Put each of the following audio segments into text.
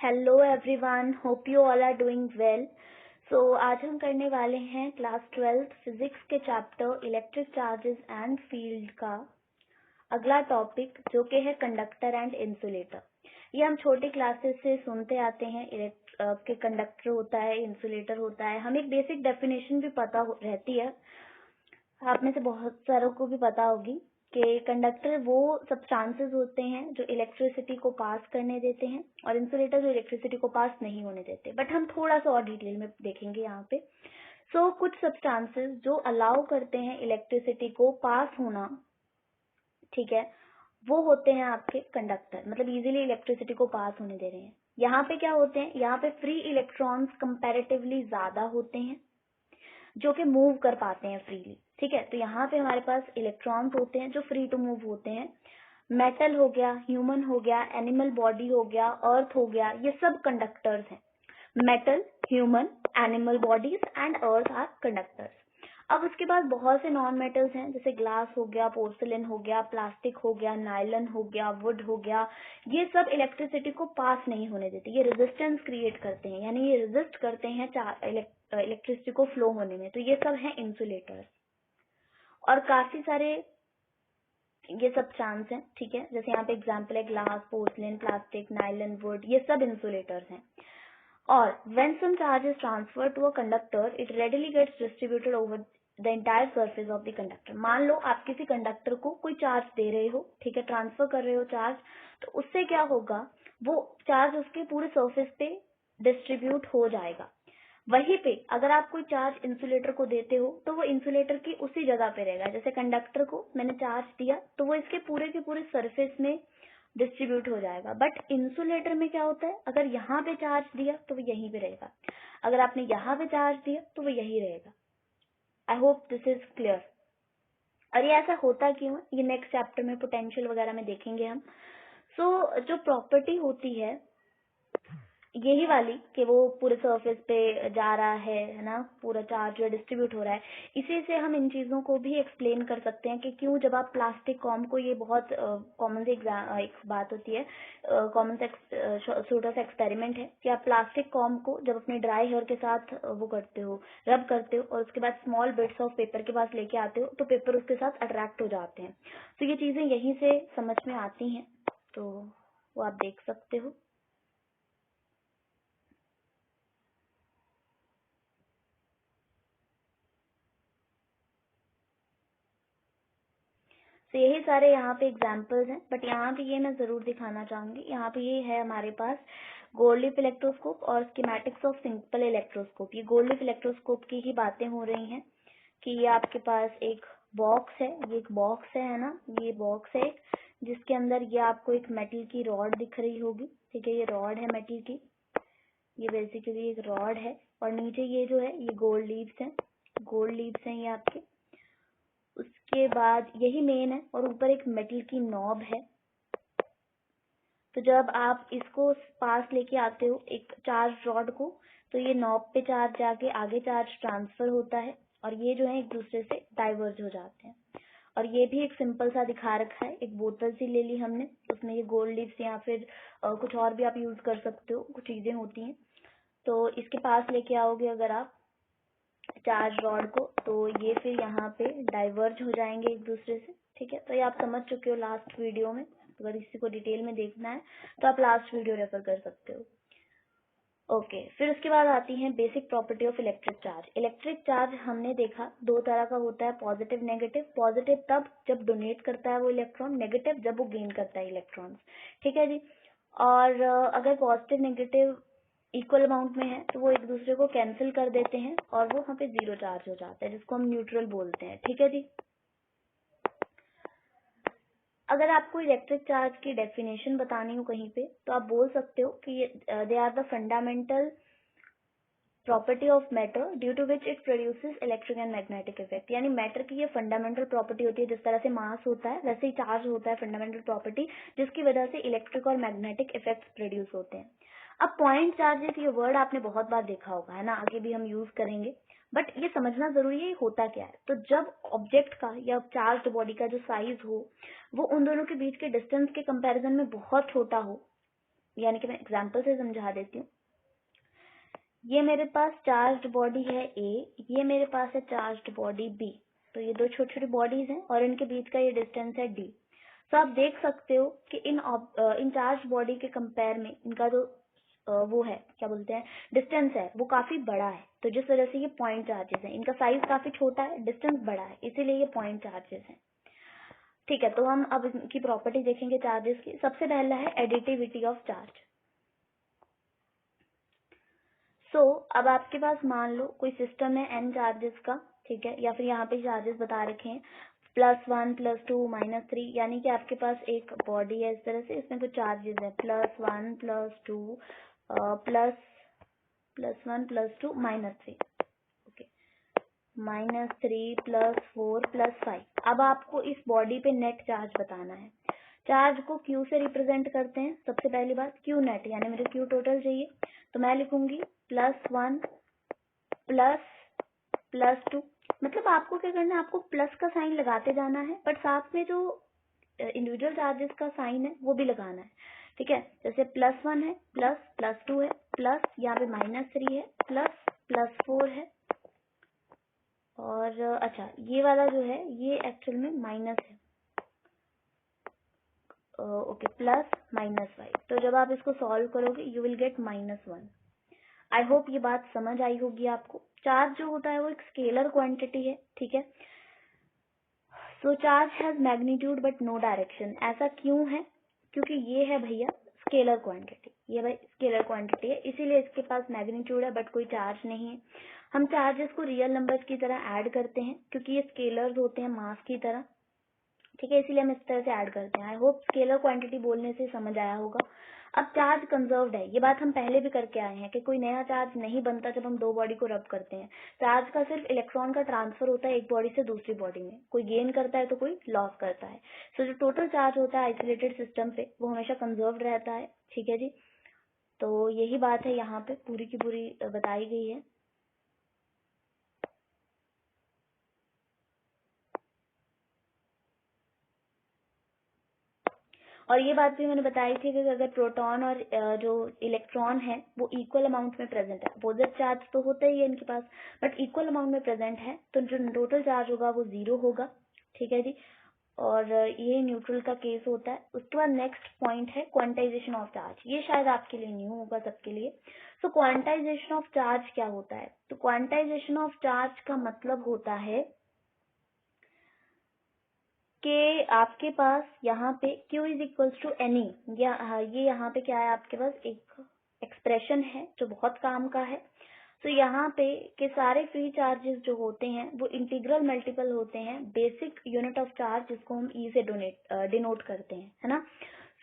Hello everyone, hope you all are doing well. So आज हम करने वाले हैं क्लास 12th फिजिक्स के chapter electric charges and field का अगला टॉपिक, जो कि है कंडक्टर एंड इंसुलेटर। ये हम छोटी क्लासेस से सुनते आते हैं कि कंडक्टर होता है, इंसुलेटर होता है। हमें एक बेसिक डेफिनेशन भी पता रहती है, आप में से बहुत सारों को भी पता होगी कि कंडक्टर वो सब्सटेंसेस होते हैं जो इलेक्ट्रिसिटी को पास करने देते हैं और इंसुलेटर जो इलेक्ट्रिसिटी को पास नहीं होने देते। बट हम थोड़ा सा और डिटेल में देखेंगे यहाँ पे। कुछ सब्सटेंसेस जो अलाउ करते हैं इलेक्ट्रिसिटी को पास होना, ठीक है, वो होते हैं आपके कंडक्टर, मतलब इजीली इलेक्ट्रिसिटी को पास होने दे रहे हैं। यहाँ पे क्या होते हैं, यहाँ पे फ्री इलेक्ट्रॉन्स कंपैरेटिवली ज्यादा होते हैं जो कि मूव कर पाते हैं फ्रीली। ठीक है, तो यहाँ पे हमारे पास इलेक्ट्रॉन्स होते हैं जो फ्री टू मूव होते हैं। मेटल हो गया, ह्यूमन हो गया, एनिमल बॉडी हो गया, अर्थ हो गया, ये सब कंडक्टर्स हैं। Metal, human, animal bodies and earth are conductors. अब उसके बाद बहुत से नॉन मेटल्स हैं, जैसे ग्लास हो गया, पोर्सिलिन हो गया, प्लास्टिक हो गया, नायलन हो गया, वुड हो गया। ये सब इलेक्ट्रिसिटी को पास नहीं होने देते, ये रेजिस्टेंस क्रिएट करते हैं, यानी ये रेजिस्ट करते हैं इलेक्ट्रिसिटी को फ्लो होने में। तो ये सब हैं इंसुलेटर्स। और काफी सारे ये सब चांस हैं, ठीक है, जैसे यहाँ पे एग्जांपल है glass, porcelain, plastic, nylon, would, ये सब इंसुलेटर्स हैं। और when some charge is transferred to a conductor, it readily gets distributed over the entire surface of the conductor। मान लो आप किसी कंडक्टर को कोई चार्ज दे रहे हो, ठीक है, ट्रांसफर कर रहे हो चार्ज, तो उससे क्या होगा, वो चार्ज उसके पूरे सरफेस पे डिस्ट्रीब्यूट हो जाएगा। वहीं पे अगर आप कोई चार्ज इंसुलेटर को देते हो तो वो इंसुलेटर की उसी जगह पे रहेगा। जैसे कंडक्टर को मैंने चार्ज दिया तो वो इसके पूरे के पूरे सरफेस में डिस्ट्रीब्यूट हो जाएगा। बट इंसुलेटर में क्या होता है, अगर यहाँ पे चार्ज दिया तो वो यहीं पे रहेगा, अगर आपने यहाँ पे चार्ज दिया तो वो यहीं रहेगा। I hope this is clear. और ये ऐसा होता क्यों है, ये नेक्स्ट चैप्टर में पोटेंशियल वगैरह में देखेंगे हम। जो प्रॉपर्टी होती है यही वाली कि वो पूरे सरफेस पे जा रहा है ना, पूरा चार्ज जो डिस्ट्रीब्यूट हो रहा है, इसी से हम इन चीजों को भी एक्सप्लेन कर सकते हैं कि क्यों जब आप प्लास्टिक कॉम को, ये बहुत कॉमन से एक बात होती है, कॉमन से छोटा सा एक्सपेरिमेंट है कि आप प्लास्टिक कॉम को जब अपने ड्राई हेयर के साथ वो करते हो, रब करते हो, और उसके बाद स्मॉल बिट्स ऑफ पेपर के पास लेके आते हो तो पेपर उसके साथ अट्रैक्ट हो जाते हैं। तो ये चीजें यहीं से समझ में आती हैं, तो वो आप देख सकते हो। तो यही सारे यहाँ पे एग्जाम्पल्स हैं। बट यहाँ पे ये मैं जरूर दिखाना चाहूंगी, यहाँ पे ये है हमारे पास गोल्डलीफ इलेक्ट्रोस्कोप और स्कीमेटिक्स ऑफ सिंपल इलेक्ट्रोस्कोप। ये गोल्डलीफ इलेक्ट्रोस्कोप की ही बातें हो रही हैं कि ये आपके पास एक बॉक्स है, ये एक बॉक्स है ना, ये बॉक्स है जिसके अंदर ये आपको एक मेटल की रॉड दिख रही होगी। ठीक है, ये रॉड है मेटल की, ये बेसिकली एक रॉड है, और नीचे ये जो है ये गोल्ड लीव्स हैं, गोल्ड लीव्स हैं ये आपके। उसके बाद यही मेन है, और ऊपर एक मेटल की नॉब है। तो जब आप इसको पास लेके आते हो एक चार्ज रॉड को, तो ये नॉब पे चार्ज जाके आगे चार्ज ट्रांसफर होता है, और ये जो है एक दूसरे से डाइवर्ज हो जाते हैं। और ये भी एक सिंपल सा दिखा रखा है, एक बोतल सी ले ली हमने, उसमें ये गोल्ड लीव्स या फिर कुछ और भी आप यूज कर सकते हो, कुछ चीजें होती हैं। तो इसके पास लेके आओगे अगर आप चार्ज रॉड को, तो ये फिर यहाँ पे डाइवर्ज हो जाएंगे एक दूसरे से। ठीक है, तो ये आप समझ चुके हो लास्ट वीडियो में। अगर इसी को डिटेल में देखना है तो आप लास्ट वीडियो रेफर कर सकते हो। ओके, फिर उसके बाद आती है basic property of electric charge. Electric charge हमने देखा दो तरह का होता है, पॉजिटिव नेगेटिव। पॉजिटिव तब जब डोनेट करता है वो इलेक्ट्रॉन, नेगेटिव जब वो गेन करता है इलेक्ट्रॉन्स। ठीक है जी। और अगर पॉजिटिव नेगेटिव इक्वल अमाउंट में है तो वो एक दूसरे को कैंसिल कर देते हैं और वो वहाँ पे जीरो चार्ज हो जाता है, जिसको हम न्यूट्रल बोलते हैं। ठीक है जी। अगर आपको इलेक्ट्रिक चार्ज की डेफिनेशन बतानी हो कहीं पे, तो आप बोल सकते हो कि they are the fundamental property of matter due to which it produces electric and magnetic effect. यानी मैटर की ये फंडामेंटल प्रॉपर्टी होती है, जिस तरह से मास होता है वैसे ही चार्ज होता है फंडामेंटल प्रॉपर्टी, जिसकी वजह से इलेक्ट्रिक और मैग्नेटिक इफेक्ट्स प्रोड्यूस होते हैं। अब पॉइंट चार्जेस, ये वर्ड आपने बहुत बार देखा होगा, है ना, आगे भी हम यूज करेंगे, बट ये समझना जरूरी है ये होता क्या है। तो जब ऑब्जेक्ट का या चार्ज्ड बॉडी का जो साइज हो वो उन दोनों के बीच के डिस्टेंस के कंपैरिजन में बहुत छोटा हो, यानी कि मैं एग्जाम्पल से समझा देती हूँ। ये मेरे पास चार्ज्ड बॉडी है A, ये मेरे पास है चार्ज्ड बॉडी B। तो ये दो छोटी छोटी बॉडीज हैं और इनके बीच का ये डिस्टेंस है D। तो आप देख सकते हो कि इन चार्ज बॉडी के कंपेयर में इनका जो वो है, क्या बोलते हैं, डिस्टेंस है, वो काफी बड़ा है। तो जिस वजह से ये पॉइंट चार्जेस हैं। इनका साइज काफी छोटा है, डिस्टेंस बड़ा है, इसीलिए ये पॉइंट चार्जेस हैं। ठीक है, तो हम अब इनकी प्रॉपर्टी देखेंगे चार्जेस की। सबसे पहला है एडिटिविटी ऑफ चार्ज। अब आपके पास मान लो कोई सिस्टम है n चार्जेस का, ठीक है, या फिर यहाँ पे चार्जेस बता रखे हैं +1 +2 -3, यानी कि आपके पास एक बॉडी है इस तरह से, इसमें कुछ चार्जेस है +1 +2 +1 +2 -3, ओके, -3 +4 +5। अब आपको इस बॉडी पे नेट चार्ज बताना है। चार्ज को Q से रिप्रेजेंट करते हैं। सबसे पहली बात Q नेट, यानी मुझे Q टोटल चाहिए, तो मैं लिखूंगी +1 +2। मतलब आपको क्या करना है, आपको प्लस का साइन लगाते जाना है, बट साथ में जो इंडिविजुअल चार्जेस का साइन है वो भी लगाना है। ठीक है, जैसे +1 है, +2 है, प्लस यहाँ पे -3 है, +4 है, और अच्छा ये वाला जो है ये एक्चुअल में माइनस है, ओके, +-5। तो जब आप इसको सॉल्व करोगे you will get -1। I hope ये बात समझ आई होगी आपको। चार्ज जो होता है वो एक स्केलर क्वांटिटी है, ठीक है। So charge has magnitude but no direction. ऐसा क्यों है? क्योंकि ये है भैया स्केलर क्वांटिटी, ये भाई स्केलर क्वांटिटी है, इसीलिए इसके पास मैग्नीट्यूड है बट कोई चार्ज नहीं है। हम चार्जेस को रियल नंबर्स की तरह ऐड करते हैं क्योंकि ये स्केलर्स होते हैं मास की तरह, ठीक है, इसीलिए हम इस तरह से ऐड करते हैं। आई होप स्केलर क्वांटिटी बोलने से समझ आया होगा। अब चार्ज कंजर्व्ड है, ये बात हम पहले भी करके आए हैं कि कोई नया चार्ज नहीं बनता जब हम दो बॉडी को रब करते हैं। चार्ज का सिर्फ इलेक्ट्रॉन का ट्रांसफर होता है एक बॉडी से दूसरी बॉडी में, कोई गेन करता है तो कोई लॉस करता है। सो जो टोटल चार्ज होता है आइसोलेटेड सिस्टम पे वो हमेशा कंजर्व्ड रहता है, ठीक है जी। तो यही बात है, यहाँ पे पूरी की पूरी बताई गई है। और ये बात भी मैंने बताई थी कि अगर प्रोटॉन और जो इलेक्ट्रॉन है वो इक्वल अमाउंट में प्रेजेंट है, अपोजिट चार्ज तो होता ही है इनके पास, बट इक्वल अमाउंट में प्रेजेंट है, तो जो टोटल चार्ज होगा वो 0 होगा, ठीक है जी। और ये न्यूट्रल का केस होता है। उसके बाद नेक्स्ट पॉइंट है क्वांटाइजेशन ऑफ चार्ज। ये शायद आपके लिए न्यू होगा सबके लिए। सो क्वांटाइजेशन ऑफ चार्ज क्या होता है? तो क्वांटाइजेशन ऑफ चार्ज का मतलब होता है कि आपके पास यहाँ पे Q is equals to any, ये यहाँ पे क्या है, आपके पास एक एक्सप्रेशन है जो बहुत काम का है। तो यहाँ पे के सारे फ्री चार्जेस जो होते हैं वो इंटीग्रल मल्टीपल होते हैं बेसिक यूनिट ऑफ चार्ज, जिसको हम ई से डिनोट करते हैं, है ना।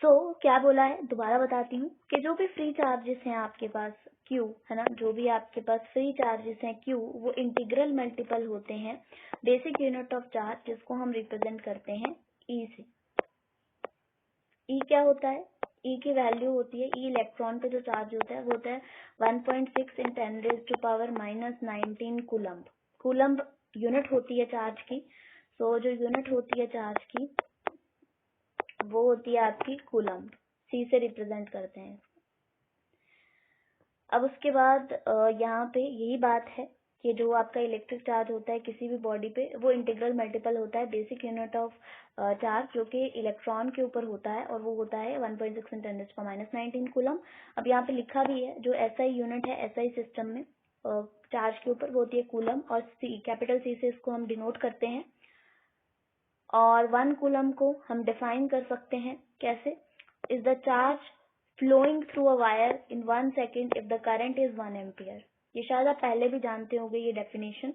क्या बोला है, दोबारा बताती हूँ कि जो भी फ्री चार्जेस हैं आपके पास Q, है ना, जो भी आपके पास फ्री चार्जेस हैं Q, वो इंटीग्रल मल्टीपल होते हैं बेसिक यूनिट ऑफ चार्ज, जिसको हम रिप्रेजेंट करते हैं E से। E क्या होता है? E की वैल्यू होती है, E इलेक्ट्रॉन पे जो चार्ज होता है वो होता है 1.6 × 10⁻⁻19 कूलम्ब। कूलम्ब यूनिट होती है चार्ज की। जो यूनिट होती है चार्ज की वो होती है आपकी कूलम्ब, C से रिप्रेजेंट करते हैं। अब उसके बाद यहाँ पे यही बात है कि जो आपका इलेक्ट्रिक चार्ज होता है किसी भी बॉडी पे, वो इंटीग्रल मल्टीपल होता है बेसिक यूनिट ऑफ चार्ज, जो कि इलेक्ट्रॉन के ऊपर होता है, और वो होता है 1.6 × 10⁻⁻19 कूलम। अब यहाँ पे लिखा भी है, जो SI यूनिट है SI सिस्टम में चार्ज के ऊपर, वो होती है कूलम, और कैपिटल C से इसको हम डिनोट करते हैं। और 1 कूलम को हम डिफाइन कर सकते हैं कैसे? Is the charge flowing through a wire in 1 second if the current is 1 ampere। ये शायद आप पहले भी जानते होंगे ये डेफिनेशन।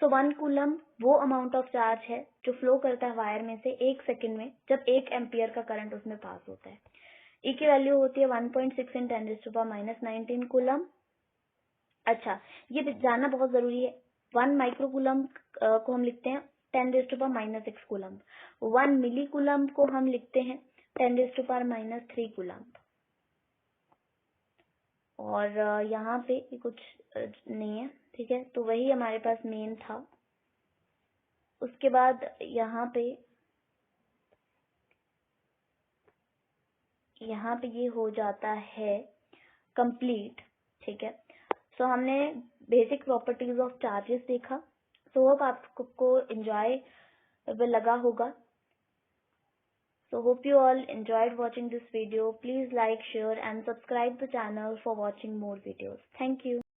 1 कूलम वो अमाउंट ऑफ चार्ज है जो फ्लो करता है वायर में से 1 सेकंड में, जब 1 एम्पियर का करंट उसमें पास होता है। E की वैल्यू होती है 1.6 × 10⁻⁻19 कूलम। अच्छा, ये जानना बहुत जरूरी है, 1 माइक्रो कूलम को हम लिखते हैं 10⁻⁻6 कूलम, 1 मिली कूलम को हम लिखते हैं 10⁻⁻3 कूलम। और यहाँ पे कुछ नहीं है, ठीक है, तो वही हमारे पास मेन था। उसके बाद यहाँ पे यहाँ पे ये हो जाता है कंप्लीट। ठीक है, सो हमने बेसिक प्रॉपर्टीज ऑफ चार्जेस देखा। सो होप आपको एंजॉयबल लगा होगा। So hope you all enjoyed watching this video. Please like, share and subscribe the channel for watching more videos. Thank you.